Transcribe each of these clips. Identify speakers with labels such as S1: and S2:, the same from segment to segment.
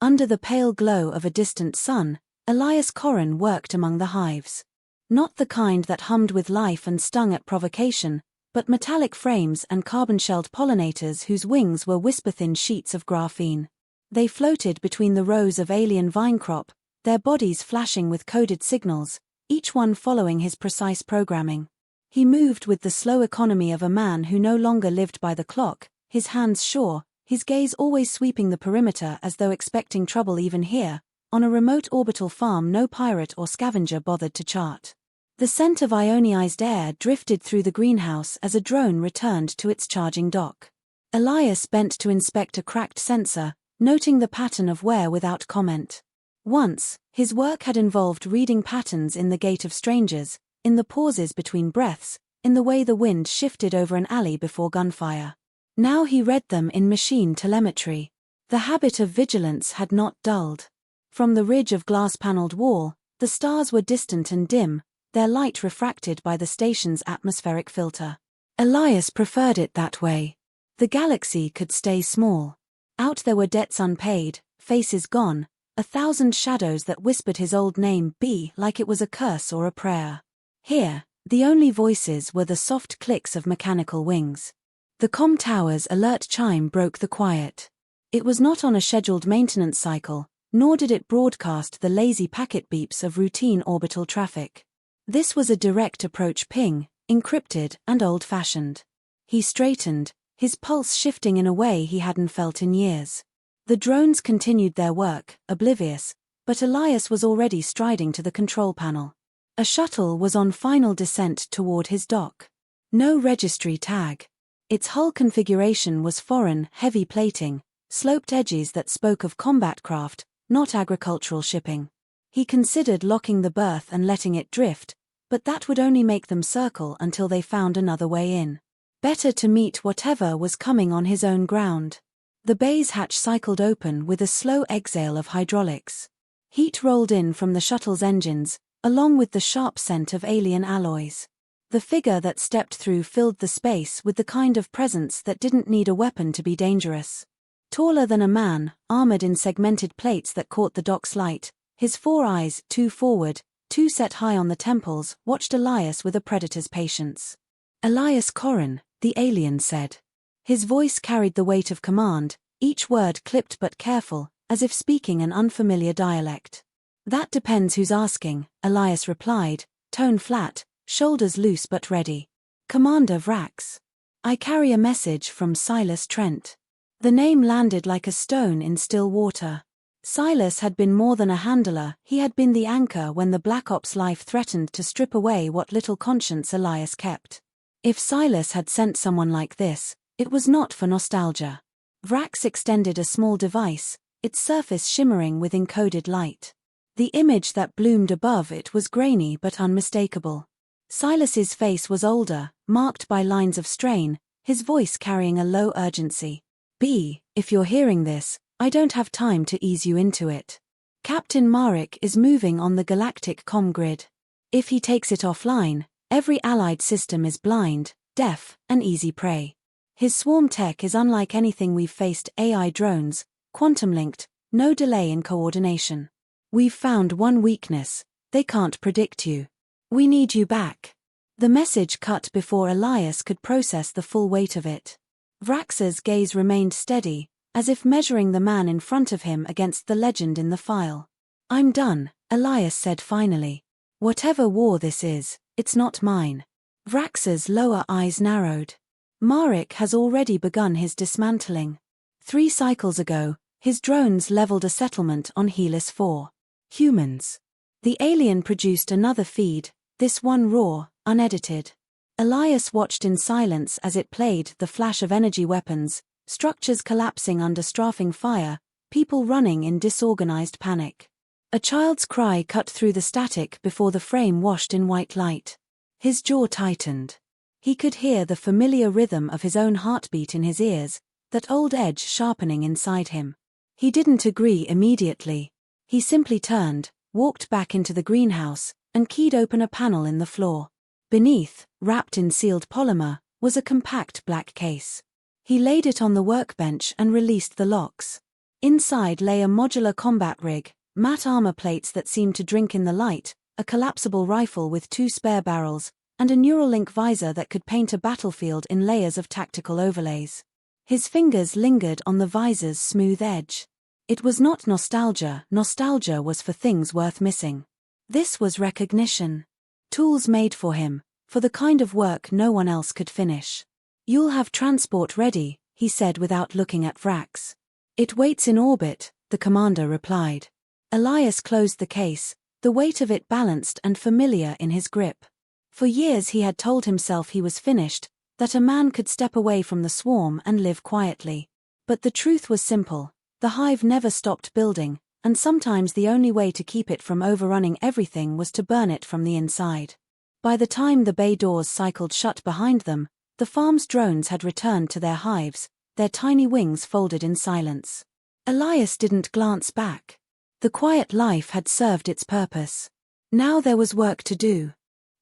S1: Under the pale glow of a distant sun, Elias Corrin worked among the hives. Not the kind that hummed with life and stung at provocation, but metallic frames and carbon-shelled pollinators whose wings were whisper-thin sheets of graphene. They floated between the rows of alien vine crop, their bodies flashing with coded signals, each one following his precise programming. He moved with the slow economy of a man who no longer lived by the clock, his hands sure, his gaze always sweeping the perimeter as though expecting trouble even here, on a remote orbital farm no pirate or scavenger bothered to chart. The scent of ionized air drifted through the greenhouse as a drone returned to its charging dock. Elias bent to inspect a cracked sensor, noting the pattern of wear without comment. Once, his work had involved reading patterns in the gait of strangers, in the pauses between breaths, in the way the wind shifted over an alley before gunfire. Now he read them in machine telemetry. The habit of vigilance had not dulled. From the ridge of glass-paneled wall, the stars were distant and dim, their light refracted by the station's atmospheric filter. Elias preferred it that way. The galaxy could stay small. Out there were debts unpaid, faces gone, 1,000 shadows that whispered his old name B like it was a curse or a prayer. Here, the only voices were the soft clicks of mechanical wings. The comm tower's alert chime broke the quiet. It was not on a scheduled maintenance cycle, nor did it broadcast the lazy packet beeps of routine orbital traffic. This was a direct approach ping, encrypted and old-fashioned. He straightened, his pulse shifting in a way he hadn't felt in years. The drones continued their work, oblivious, but Elias was already striding to the control panel. A shuttle was on final descent toward his dock. No registry tag. Its hull configuration was foreign, heavy plating, sloped edges that spoke of combat craft, not agricultural shipping. He considered locking the berth and letting it drift, but that would only make them circle until they found another way in. Better to meet whatever was coming on his own ground. The bay's hatch cycled open with a slow exhale of hydraulics. Heat rolled in from the shuttle's engines, along with the sharp scent of alien alloys. The figure that stepped through filled the space with the kind of presence that didn't need a weapon to be dangerous. Taller than a man, armored in segmented plates that caught the dock's light, his 4 eyes, 2 forward, 2 set high on the temples, watched Elias with a predator's patience. "Elias Corrin," the alien said. His voice carried the weight of command, each word clipped but careful, as if speaking an unfamiliar dialect. "That depends who's asking," Elias replied, tone flat, shoulders loose but ready. "Commander Vrax. I carry a message from Silas Trent." The name landed like a stone in still water. Silas had been more than a handler, he had been the anchor when the Black Ops life threatened to strip away what little conscience Elias kept. If Silas had sent someone like this, it was not for nostalgia. Vrax extended a small device, its surface shimmering with encoded light. The image that bloomed above it was grainy but unmistakable. Silas's face was older, marked by lines of strain, his voice carrying a low urgency. "B, if you're hearing this, I don't have time to ease you into it. Captain Marek is moving on the galactic comm grid. If he takes it offline, every allied system is blind, deaf, and easy prey. His swarm tech is unlike anything we've faced: AI drones, quantum-linked, no delay in coordination. We've found one weakness: they can't predict you. We need you back." The message cut before Elias could process the full weight of it. Vrax's gaze remained steady, as if measuring the man in front of him against the legend in the file. "I'm done," Elias said finally. "Whatever war this is, it's not mine." Vrax's lower eyes narrowed. Marek has already begun his dismantling. 3 cycles ago, his drones leveled a settlement on Helix 4. Humans. The alien produced another feed, this one raw, unedited. Elias watched in silence as it played, the flash of energy weapons, structures collapsing under strafing fire, people running in disorganized panic. A child's cry cut through the static before the frame washed in white light. His jaw tightened. He could hear the familiar rhythm of his own heartbeat in his ears, that old edge sharpening inside him. He didn't agree immediately. He simply turned, walked back into the greenhouse, and keyed open a panel in the floor. Beneath, wrapped in sealed polymer, was a compact black case. He laid it on the workbench and released the locks. Inside lay a modular combat rig, matte armor plates that seemed to drink in the light, a collapsible rifle with 2 spare barrels, and a Neuralink visor that could paint a battlefield in layers of tactical overlays. His fingers lingered on the visor's smooth edge. It was not nostalgia was for things worth missing. This was recognition. Tools made for him, for the kind of work no one else could finish. "You'll have transport ready," he said without looking at Vrax. "It waits in orbit," the commander replied. Elias closed the case, the weight of it balanced and familiar in his grip. For years he had told himself he was finished, that a man could step away from the swarm and live quietly. But the truth was simple: the hive never stopped building, and sometimes the only way to keep it from overrunning everything was to burn it from the inside. By the time the bay doors cycled shut behind them, the farm's drones had returned to their hives, their tiny wings folded in silence. Elias didn't glance back. The quiet life had served its purpose. Now there was work to do.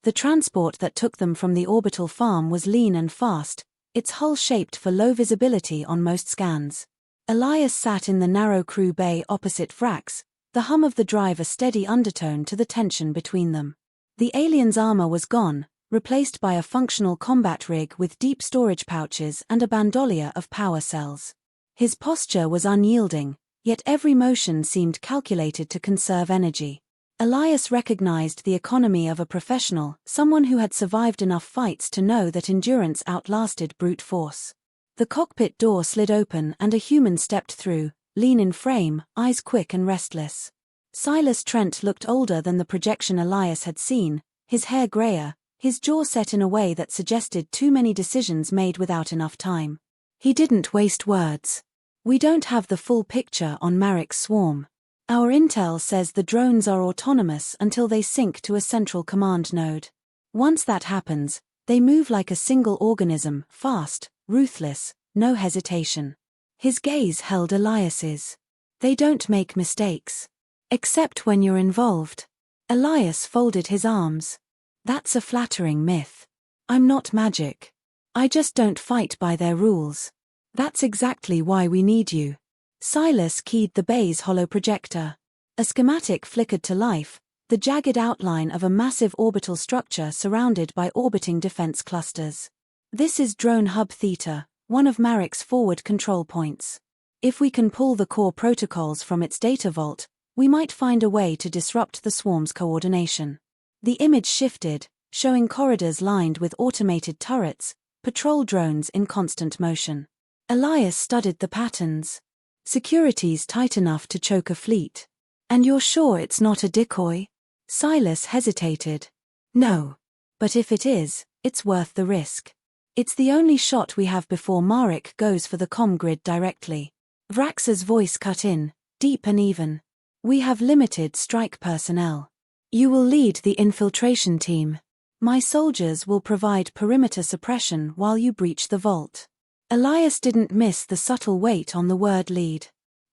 S1: The transport that took them from the orbital farm was lean and fast, its hull shaped for low visibility on most scans. Elias sat in the narrow crew bay opposite Vrax, the hum of the drive a steady undertone to the tension between them. The alien's armor was gone, replaced by a functional combat rig with deep storage pouches and a bandolier of power cells. His posture was unyielding, yet every motion seemed calculated to conserve energy. Elias recognized the economy of a professional, someone who had survived enough fights to know that endurance outlasted brute force. The cockpit door slid open and a human stepped through, lean in frame, eyes quick and restless. Silas Trent looked older than the projection Elias had seen, his hair grayer, his jaw set in a way that suggested too many decisions made without enough time. He didn't waste words. "We don't have the full picture on Marek's swarm. Our intel says the drones are autonomous until they sync to a central command node. Once that happens, they move like a single organism, fast, ruthless, no hesitation." His gaze held Elias's. "They don't make mistakes. Except when you're involved." Elias folded his arms. "That's a flattering myth. I'm not magic. I just don't fight by their rules. That's exactly why we need you." Silas keyed the bay's hollow projector. A schematic flickered to life, the jagged outline of a massive orbital structure surrounded by orbiting defense clusters. "This is Drone Hub Theta, one of Marek's forward control points. If we can pull the core protocols from its data vault, we might find a way to disrupt the swarm's coordination." The image shifted, showing corridors lined with automated turrets, patrol drones in constant motion. Elias studied the patterns. "Security's tight enough to choke a fleet. And you're sure it's not a decoy?" Silas hesitated. "No. But if it is, it's worth the risk. It's the only shot we have before Marek goes for the comm grid directly." Vrax's voice cut in, deep and even. "We have limited strike personnel. You will lead the infiltration team. My soldiers will provide perimeter suppression while you breach the vault." Elias didn't miss the subtle weight on the word lead.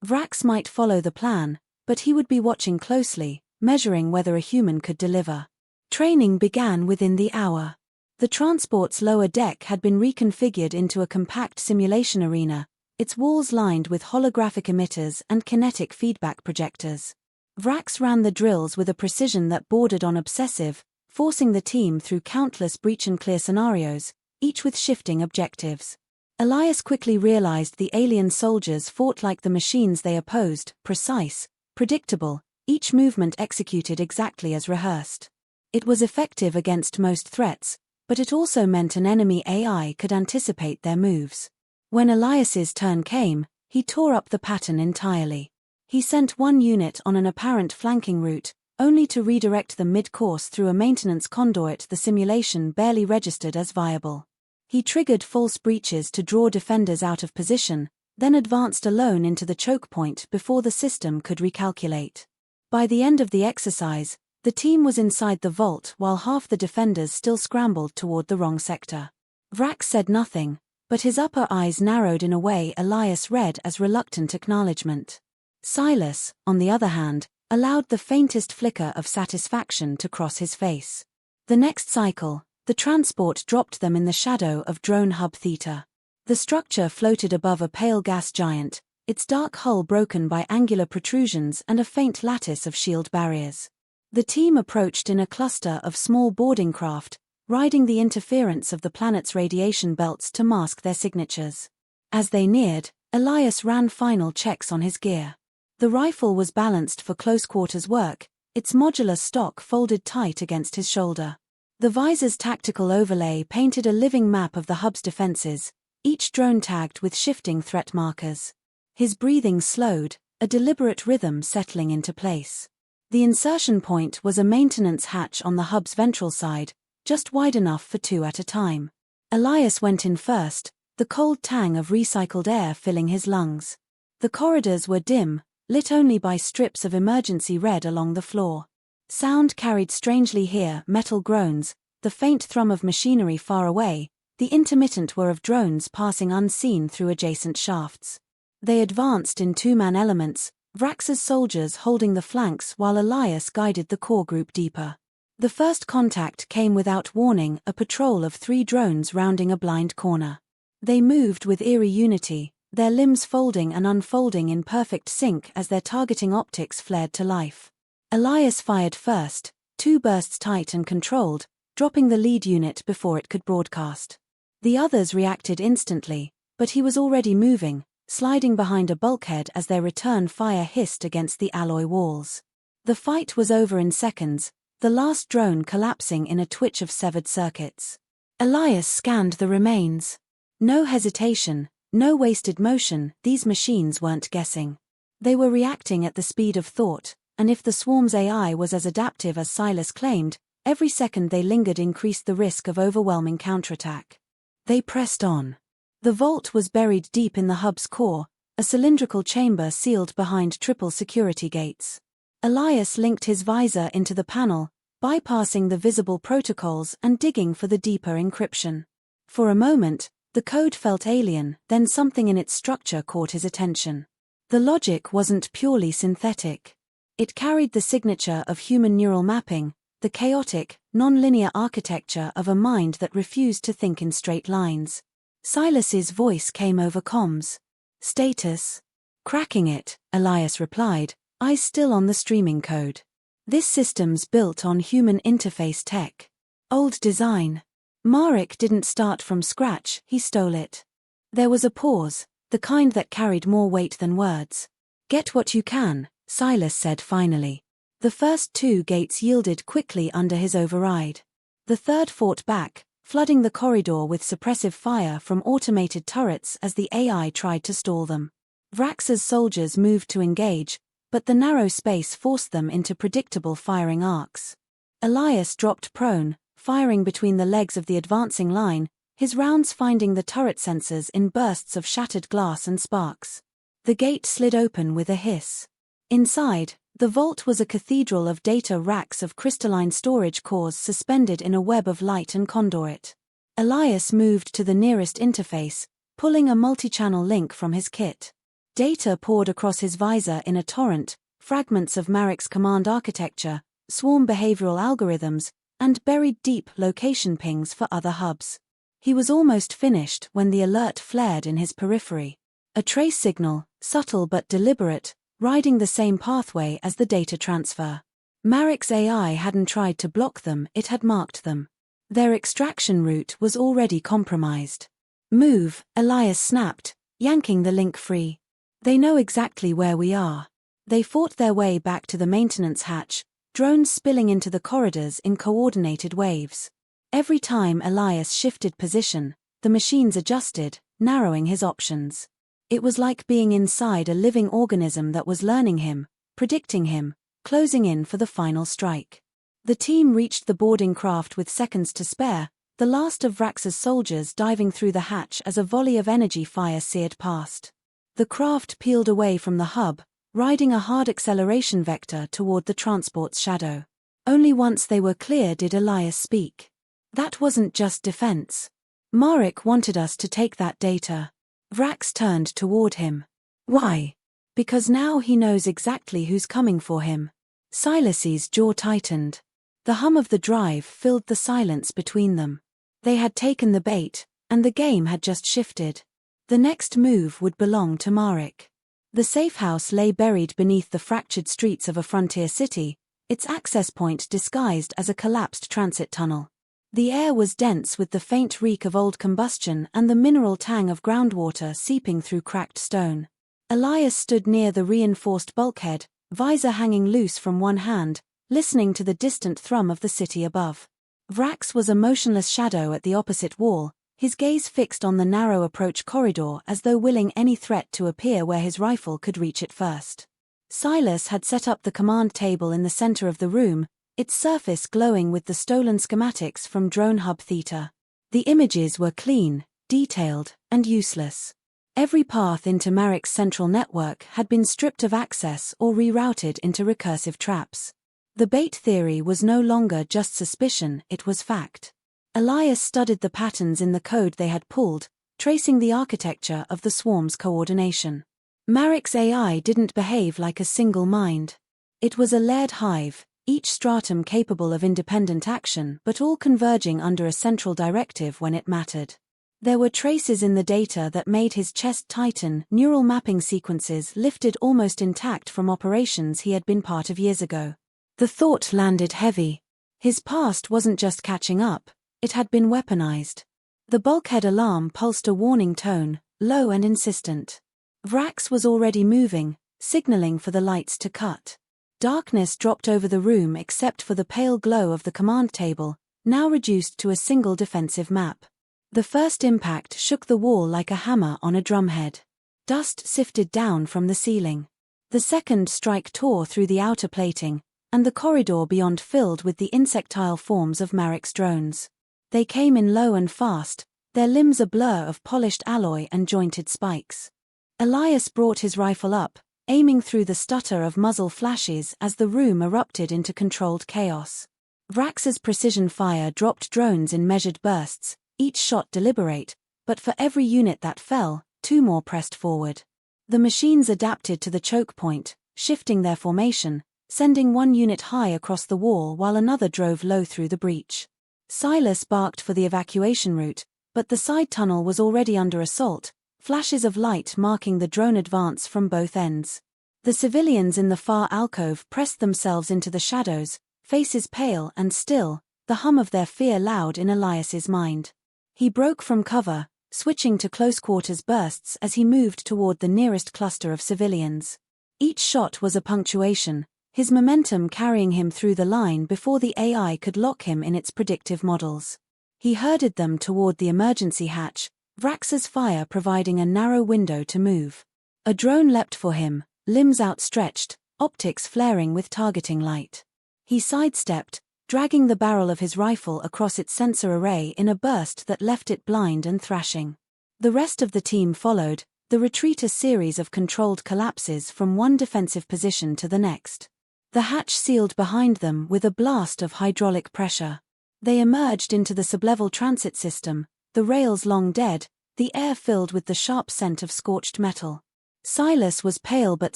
S1: Vrax might follow the plan, but he would be watching closely, measuring whether a human could deliver. Training began within the hour. The transport's lower deck had been reconfigured into a compact simulation arena, its walls lined with holographic emitters and kinetic feedback projectors. Vrax ran the drills with a precision that bordered on obsessive, forcing the team through countless breach-and-clear scenarios, each with shifting objectives. Elias quickly realized the alien soldiers fought like the machines they opposed, precise, predictable, each movement executed exactly as rehearsed. It was effective against most threats, but it also meant an enemy AI could anticipate their moves. When Elias's turn came, he tore up the pattern entirely. He sent one unit on an apparent flanking route, only to redirect them mid-course through a maintenance conduit the simulation barely registered as viable. He triggered false breaches to draw defenders out of position, then advanced alone into the choke point before the system could recalculate. By the end of the exercise, the team was inside the vault while half the defenders still scrambled toward the wrong sector. Vrax said nothing, but his upper eyes narrowed in a way Elias read as reluctant acknowledgement. Silas, on the other hand, allowed the faintest flicker of satisfaction to cross his face. The next cycle, the transport dropped them in the shadow of Drone Hub Theta. The structure floated above a pale gas giant, its dark hull broken by angular protrusions and a faint lattice of shield barriers. The team approached in a cluster of small boarding craft, riding the interference of the planet's radiation belts to mask their signatures. As they neared, Elias ran final checks on his gear. The rifle was balanced for close-quarters work, its modular stock folded tight against his shoulder. The visor's tactical overlay painted a living map of the hub's defenses, each drone tagged with shifting threat markers. His breathing slowed, a deliberate rhythm settling into place. The insertion point was a maintenance hatch on the hub's ventral side, just wide enough for two at a time. Elias went in first, the cold tang of recycled air filling his lungs. The corridors were dim, lit only by strips of emergency red along the floor. Sound carried strangely here, metal groans, the faint thrum of machinery far away, the intermittent whir of drones passing unseen through adjacent shafts. They advanced in two-man elements, Vrax's soldiers holding the flanks while Elias guided the core group deeper. The first contact came without warning, a patrol of 3 drones rounding a blind corner. They moved with eerie unity, their limbs folding and unfolding in perfect sync as their targeting optics flared to life. Elias fired first, 2 bursts tight and controlled, dropping the lead unit before it could broadcast. The others reacted instantly, but he was already moving, sliding behind a bulkhead as their return fire hissed against the alloy walls. The fight was over in seconds, the last drone collapsing in a twitch of severed circuits. Elias scanned the remains. No hesitation, no wasted motion, these machines weren't guessing. They were reacting at the speed of thought, and if the swarm's AI was as adaptive as Silas claimed, every second they lingered increased the risk of overwhelming counterattack. They pressed on. The vault was buried deep in the hub's core, a cylindrical chamber sealed behind triple security gates. Elias linked his visor into the panel, bypassing the visible protocols and digging for the deeper encryption. For a moment, the code felt alien, then something in its structure caught his attention. The logic wasn't purely synthetic. It carried the signature of human neural mapping, the chaotic, non-linear architecture of a mind that refused to think in straight lines. Silas's voice came over comms. "Status." "Cracking it," Elias replied, eyes still on the streaming code. "This system's built on human interface tech. Old design. Marek didn't start from scratch, he stole it." There was a pause, the kind that carried more weight than words. "Get what you can," Silas said finally. The first 2 gates yielded quickly under his override. The third fought back, flooding the corridor with suppressive fire from automated turrets as the AI tried to stall them. Vrax's soldiers moved to engage, but the narrow space forced them into predictable firing arcs. Elias dropped prone, firing between the legs of the advancing line, his rounds finding the turret sensors in bursts of shattered glass and sparks. The gate slid open with a hiss. Inside, the vault was a cathedral of data racks of crystalline storage cores suspended in a web of light and conduit. Elias moved to the nearest interface, pulling a multi-channel link from his kit. Data poured across his visor in a torrent, fragments of Marek's command architecture, swarm behavioral algorithms, and buried deep location pings for other hubs. He was almost finished when the alert flared in his periphery. A trace signal, subtle but deliberate, riding the same pathway as the data transfer. Marek's AI hadn't tried to block them, it had marked them. Their extraction route was already compromised. "Move," Elias snapped, yanking the link free. "They know exactly where we are." They fought their way back to the maintenance hatch, drones spilling into the corridors in coordinated waves. Every time Elias shifted position, the machines adjusted, narrowing his options. It was like being inside a living organism that was learning him, predicting him, closing in for the final strike. The team reached the boarding craft with seconds to spare, the last of Vrax's soldiers diving through the hatch as a volley of energy fire seared past. The craft peeled away from the hub, riding a hard acceleration vector toward the transport's shadow. Only once they were clear did Elias speak. "That wasn't just defense. Marek wanted us to take that data." Vrax turned toward him. "Why?" "Because now he knows exactly who's coming for him." Silas's jaw tightened. The hum of the drive filled the silence between them. They had taken the bait, and the game had just shifted. The next move would belong to Marek. The safe house lay buried beneath the fractured streets of a frontier city, its access point disguised as a collapsed transit tunnel. The air was dense with the faint reek of old combustion and the mineral tang of groundwater seeping through cracked stone. Elias stood near the reinforced bulkhead, visor hanging loose from one hand, listening to the distant thrum of the city above. Vrax was a motionless shadow at the opposite wall, his gaze fixed on the narrow approach corridor as though willing any threat to appear where his rifle could reach it first. Silas had set up the command table in the center of the room, its surface glowing with the stolen schematics from Drone Hub Theta. The images were clean, detailed, and useless. Every path into Marek's central network had been stripped of access or rerouted into recursive traps. The bait theory was no longer just suspicion, it was fact. Elias studied the patterns in the code they had pulled, tracing the architecture of the swarm's coordination. Marek's AI didn't behave like a single mind. It was a layered hive, each stratum capable of independent action but all converging under a central directive when it mattered. There were traces in the data that made his chest tighten, neural mapping sequences lifted almost intact from operations he had been part of years ago. The thought landed heavy. His past wasn't just catching up, it had been weaponized. The bulkhead alarm pulsed a warning tone, low and insistent. Vrax was already moving, signaling for the lights to cut. Darkness dropped over the room except for the pale glow of the command table, now reduced to a single defensive map. The first impact shook the wall like a hammer on a drumhead. Dust sifted down from the ceiling. The second strike tore through the outer plating, and the corridor beyond filled with the insectile forms of Marek's drones. They came in low and fast, their limbs a blur of polished alloy and jointed spikes. Elias brought his rifle up, aiming through the stutter of muzzle flashes as the room erupted into controlled chaos. Vrax's precision fire dropped drones in measured bursts, each shot deliberate, but for every unit that fell, 2 more pressed forward. The machines adapted to the choke point, shifting their formation, sending one unit high across the wall while another drove low through the breach. Silas barked for the evacuation route, but the side tunnel was already under assault, flashes of light marking the drone advance from both ends. The civilians in the far alcove pressed themselves into the shadows, faces pale and still, the hum of their fear loud in Elias's mind. He broke from cover, switching to close-quarters bursts as he moved toward the nearest cluster of civilians. Each shot was a punctuation, his momentum carrying him through the line before the AI could lock him in its predictive models. He herded them toward the emergency hatch, Vrax's fire providing a narrow window to move. A drone leapt for him, limbs outstretched, optics flaring with targeting light. He sidestepped, dragging the barrel of his rifle across its sensor array in a burst that left it blind and thrashing. The rest of the team followed, the retreat a series of controlled collapses from one defensive position to the next. The hatch sealed behind them with a blast of hydraulic pressure. They emerged into the sublevel transit system, the rails long dead, the air filled with the sharp scent of scorched metal. Silas was pale but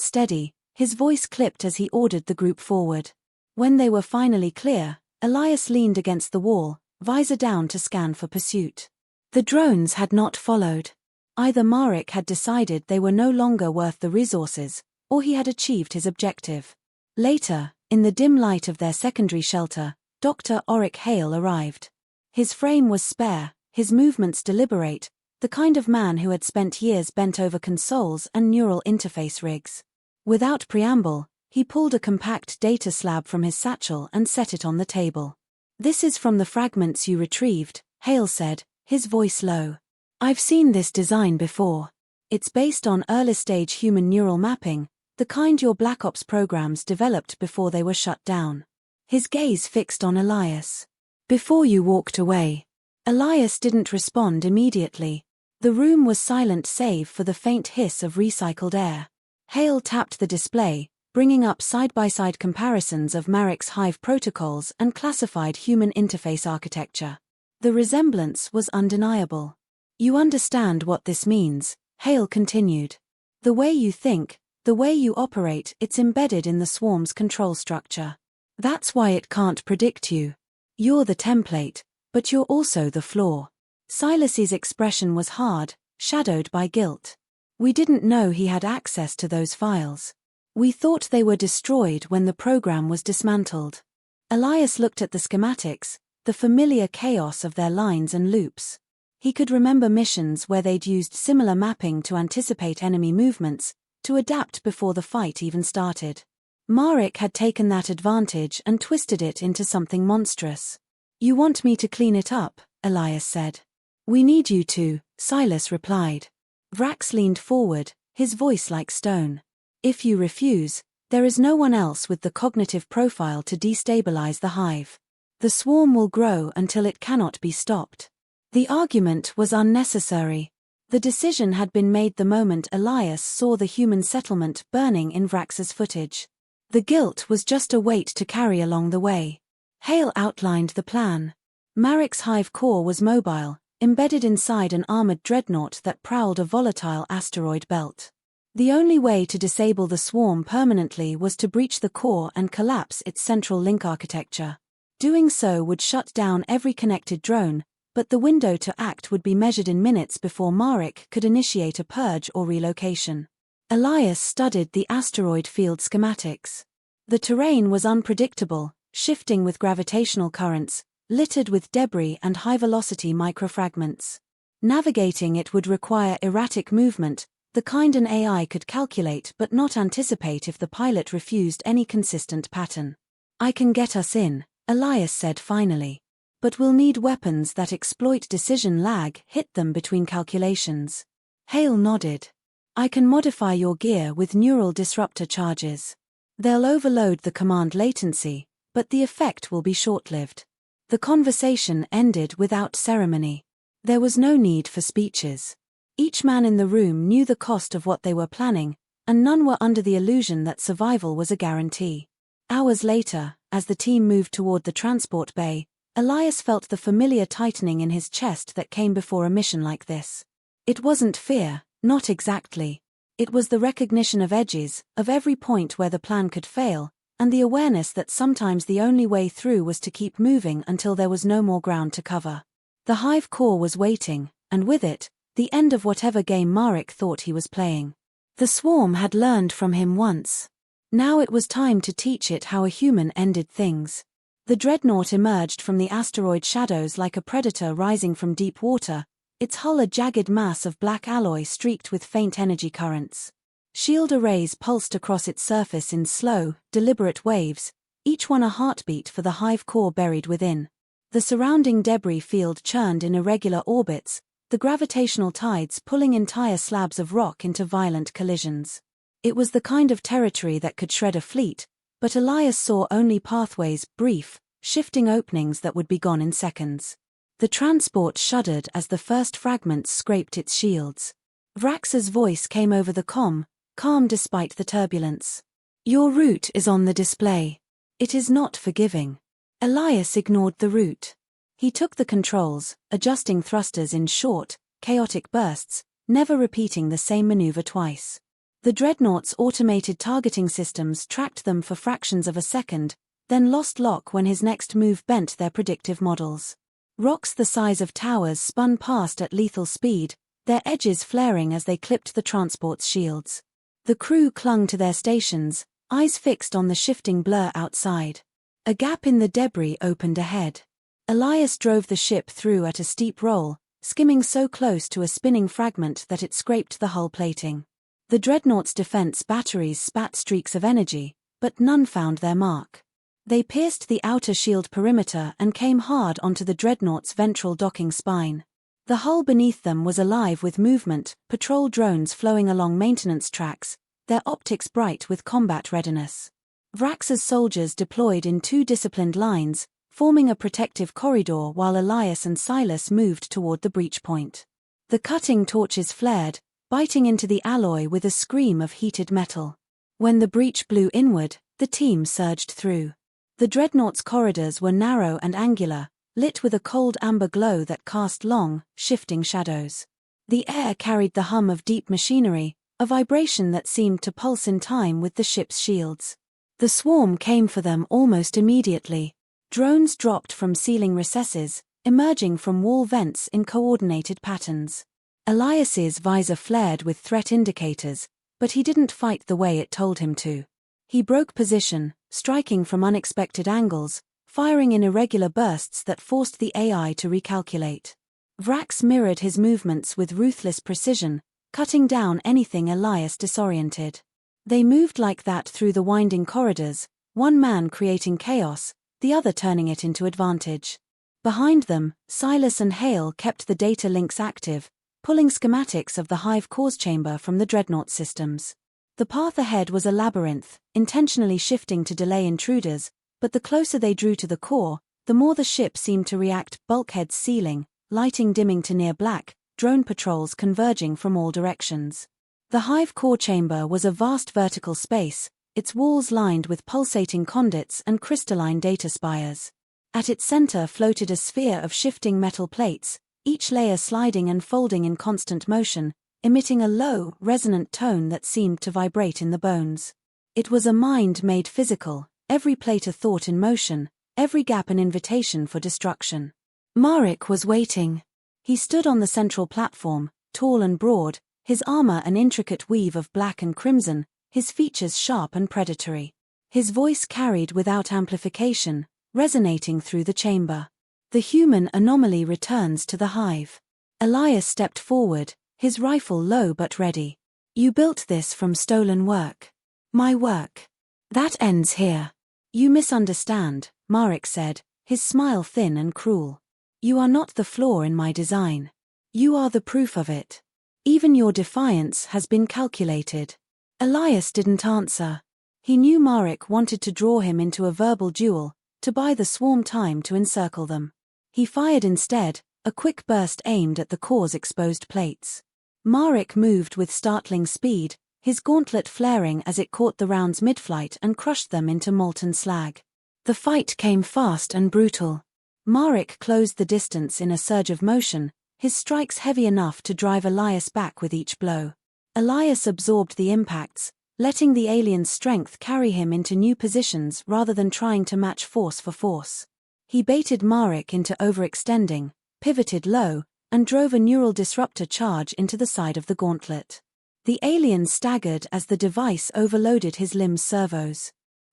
S1: steady, his voice clipped as he ordered the group forward. When they were finally clear, Elias leaned against the wall, visor down to scan for pursuit. The drones had not followed. Either Marek had decided they were no longer worth the resources, or he had achieved his objective. Later, in the dim light of their secondary shelter, Dr. Auric Hale arrived. His frame was spare, his movements deliberate, the kind of man who had spent years bent over consoles and neural interface rigs. Without preamble, he pulled a compact data slab from his satchel and set it on the table. "This is from the fragments you retrieved," Hale said, his voice low. "I've seen this design before. It's based on early-stage human neural mapping, the kind your Black Ops programs developed before they were shut down." His gaze fixed on Elias. "Before you walked away." Elias didn't respond immediately. The room was silent save for the faint hiss of recycled air. Hale tapped the display, bringing up side-by-side comparisons of Marek's Hive protocols and classified human interface architecture. The resemblance was undeniable. "You understand what this means," Hale continued. "The way you think, the way you operate, it's embedded in the swarm's control structure. That's why it can't predict you. You're the template, but you're also the flaw." Silas's expression was hard, shadowed by guilt. We didn't know he had access to those files. We thought they were destroyed when the program was dismantled. Elias looked at the schematics, the familiar chaos of their lines and loops. He could remember missions where they'd used similar mapping to anticipate enemy movements, to adapt before the fight even started. Marek had taken that advantage and twisted it into something monstrous. "You want me to clean it up?" Elias said. "We need you to," Silas replied. Vrax leaned forward, his voice like stone. "If you refuse, there is no one else with the cognitive profile to destabilize the hive. The swarm will grow until it cannot be stopped." The argument was unnecessary. The decision had been made the moment Elias saw the human settlement burning in Vrax's footage. The guilt was just a weight to carry along the way. Hale outlined the plan. Marek's hive core was mobile, embedded inside an armored dreadnought that prowled a volatile asteroid belt. The only way to disable the swarm permanently was to breach the core and collapse its central link architecture. Doing so would shut down every connected drone, but the window to act would be measured in minutes before Marek could initiate a purge or relocation. Elias studied the asteroid field schematics. The terrain was unpredictable, shifting with gravitational currents, littered with debris and high-velocity microfragments. Navigating it would require erratic movement, the kind an AI could calculate but not anticipate if the pilot refused any consistent pattern. "I can get us in," Elias said finally. "But we'll need weapons that exploit decision lag, hit them between calculations." Hale nodded. "I can modify your gear with neural disruptor charges. They'll overload the command latency, but the effect will be short-lived." The conversation ended without ceremony. There was no need for speeches. Each man in the room knew the cost of what they were planning, and none were under the illusion that survival was a guarantee. Hours later, as the team moved toward the transport bay, Elias felt the familiar tightening in his chest that came before a mission like this. It wasn't fear, not exactly. It was the recognition of edges, of every point where the plan could fail, and the awareness that sometimes the only way through was to keep moving until there was no more ground to cover. The hive core was waiting, and with it, the end of whatever game Marek thought he was playing. The swarm had learned from him once. Now it was time to teach it how a human ended things. The dreadnought emerged from the asteroid shadows like a predator rising from deep water, its hull a jagged mass of black alloy streaked with faint energy currents. Shield arrays pulsed across its surface in slow, deliberate waves, each one a heartbeat for the hive core buried within. The surrounding debris field churned in irregular orbits, the gravitational tides pulling entire slabs of rock into violent collisions. It was the kind of territory that could shred a fleet, but Elias saw only pathways, brief, shifting openings that would be gone in seconds. The transport shuddered as the first fragments scraped its shields. Vrax's voice came over the comm, calm despite the turbulence. "Your route is on the display. It is not forgiving." Elias ignored the route. He took the controls, adjusting thrusters in short, chaotic bursts, never repeating the same maneuver twice. The dreadnought's automated targeting systems tracked them for fractions of a second, then lost lock when his next move bent their predictive models. Rocks the size of towers spun past at lethal speed, their edges flaring as they clipped the transport's shields. The crew clung to their stations, eyes fixed on the shifting blur outside. A gap in the debris opened ahead. Elias drove the ship through at a steep roll, skimming so close to a spinning fragment that it scraped the hull plating. The dreadnought's defense batteries spat streaks of energy, but none found their mark. They pierced the outer shield perimeter and came hard onto the dreadnought's ventral docking spine. The hull beneath them was alive with movement, patrol drones flowing along maintenance tracks, their optics bright with combat readiness. Vrax's soldiers deployed in two disciplined lines, forming a protective corridor while Elias and Silas moved toward the breach point. The cutting torches flared, biting into the alloy with a scream of heated metal. When the breach blew inward, the team surged through. The dreadnought's corridors were narrow and angular, lit with a cold amber glow that cast long, shifting shadows. The air carried the hum of deep machinery, a vibration that seemed to pulse in time with the ship's shields. The swarm came for them almost immediately. Drones dropped from ceiling recesses, emerging from wall vents in coordinated patterns. Elias's visor flared with threat indicators, but he didn't fight the way it told him to. He broke position, striking from unexpected angles, firing in irregular bursts that forced the AI to recalculate. Vrax mirrored his movements with ruthless precision, cutting down anything Elias disoriented. They moved like that through the winding corridors, one man creating chaos, the other turning it into advantage. Behind them, Silas and Hale kept the data links active, pulling schematics of the Hive cause chamber from the dreadnought systems. The path ahead was a labyrinth, intentionally shifting to delay intruders, but the closer they drew to the core, the more the ship seemed to react. Bulkheads sealing, lighting dimming to near black, drone patrols converging from all directions. The Hive core chamber was a vast vertical space, its walls lined with pulsating conduits and crystalline data spires. At its center floated a sphere of shifting metal plates, each layer sliding and folding in constant motion, emitting a low, resonant tone that seemed to vibrate in the bones. It was a mind made physical, every plate a thought in motion, every gap an invitation for destruction. Marek was waiting. He stood on the central platform, tall and broad, his armor an intricate weave of black and crimson, his features sharp and predatory. His voice carried without amplification, resonating through the chamber. The human anomaly returns to the Hive. Elias stepped forward, his rifle low but ready. You built this from stolen work. My work. That ends here. You misunderstand, Marek said, his smile thin and cruel. You are not the flaw in my design. You are the proof of it. Even your defiance has been calculated. Elias didn't answer. He knew Marek wanted to draw him into a verbal duel, to buy the swarm time to encircle them. He fired instead, a quick burst aimed at the core's exposed plates. Marek moved with startling speed, his gauntlet flaring as it caught the rounds mid-flight and crushed them into molten slag. The fight came fast and brutal. Marek closed the distance in a surge of motion, his strikes heavy enough to drive Elias back with each blow. Elias absorbed the impacts, letting the alien's strength carry him into new positions rather than trying to match force for force. He baited Marek into overextending, pivoted low, and drove a neural disruptor charge into the side of the gauntlet. The alien staggered as the device overloaded his limbs' servos.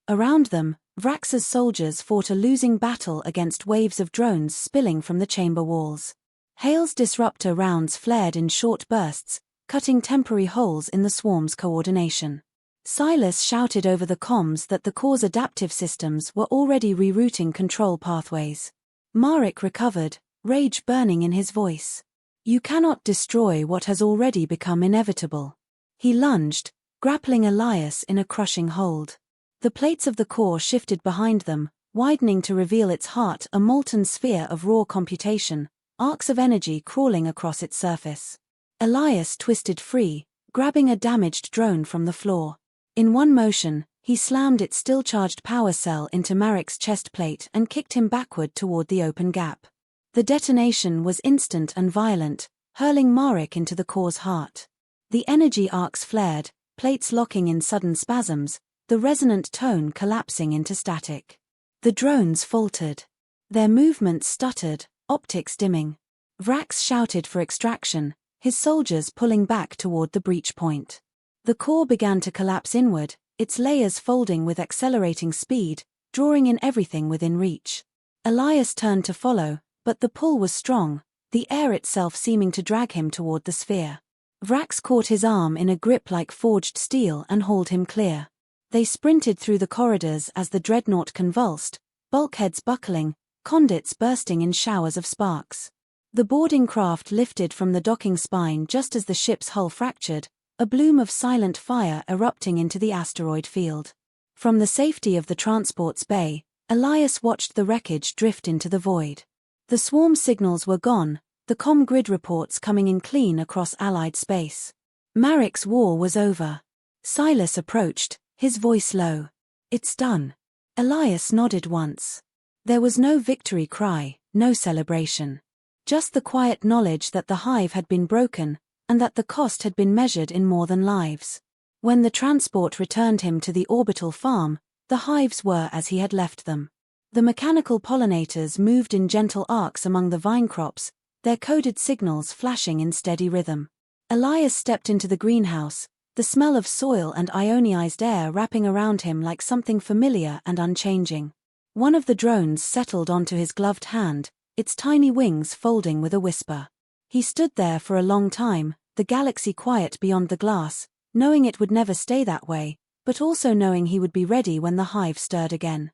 S1: Around them, Vrax's soldiers fought a losing battle against waves of drones spilling from the chamber walls. Hale's disruptor rounds flared in short bursts, cutting temporary holes in the swarm's coordination. Silas shouted over the comms that the core's adaptive systems were already rerouting control pathways. Marek recovered, rage burning in his voice. You cannot destroy what has already become inevitable. He lunged, grappling Elias in a crushing hold. The plates of the core shifted behind them, widening to reveal its heart, a molten sphere of raw computation, arcs of energy crawling across its surface. Elias twisted free, grabbing a damaged drone from the floor. In one motion, he slammed its still-charged power cell into Marek's chest plate and kicked him backward toward the open gap. The detonation was instant and violent, hurling Marek into the core's heart. The energy arcs flared, plates locking in sudden spasms, the resonant tone collapsing into static. The drones faltered. Their movements stuttered, optics dimming. Vrax shouted for extraction, his soldiers pulling back toward the breach point. The core began to collapse inward, its layers folding with accelerating speed, drawing in everything within reach. Elias turned to follow, but the pull was strong, the air itself seeming to drag him toward the sphere. Vrax caught his arm in a grip like forged steel and hauled him clear. They sprinted through the corridors as the dreadnought convulsed, bulkheads buckling, conduits bursting in showers of sparks. The boarding craft lifted from the docking spine just as the ship's hull fractured, a bloom of silent fire erupting into the asteroid field. From the safety of the transport's bay, Elias watched the wreckage drift into the void. The swarm signals were gone, the comm grid reports coming in clean across Allied space. Marek's war was over. Silas approached, his voice low. It's done. Elias nodded once. There was no victory cry, no celebration. Just the quiet knowledge that the Hive had been broken, and that the cost had been measured in more than lives. When the transport returned him to the orbital farm, the hives were as he had left them. The mechanical pollinators moved in gentle arcs among the vine crops, their coded signals flashing in steady rhythm. Elias stepped into the greenhouse, the smell of soil and ionized air wrapping around him like something familiar and unchanging. One of the drones settled onto his gloved hand, its tiny wings folding with a whisper. He stood there for a long time, the galaxy quiet beyond the glass, knowing it would never stay that way, but also knowing he would be ready when the hive stirred again.